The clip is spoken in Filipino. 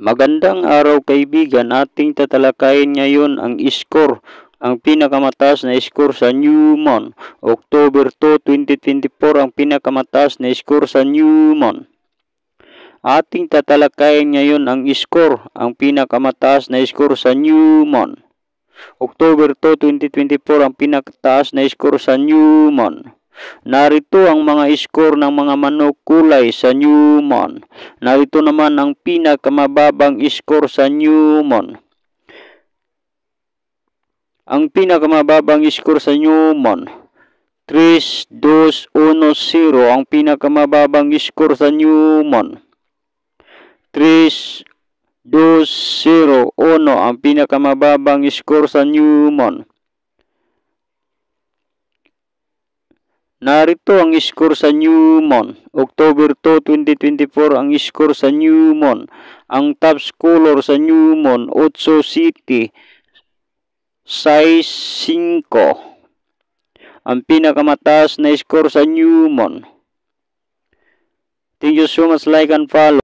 Magandang araw kaibigan, ating tatalakayin ngayon ang score, ang pinakamataas na score sa Newmont. October 2, 2024 ang pinakamataas na score sa Newmont. Ating tatalakayin ngayon ang score, ang pinakamataas na score sa Newmont. October 2, 2024 ang pinakataas na score sa Newmont. Narito ang mga score ng mga manok kulay sa Newmont. Narito naman ang pinakamababang score sa Newmont. Ang pinakamababang score sa Newmont, 3-2-1-0 ang pinakamababang score sa Newmont. 3-2-0-1 ang pinakamababang score sa Newmont. Narito ang score sa Newmont. October 2, 2024 ang score sa Newmont. Ang top scorer sa Newmont, 8 City, size 5. Ang pinakamataas na score sa Newmont. Thank you so much, like and follow.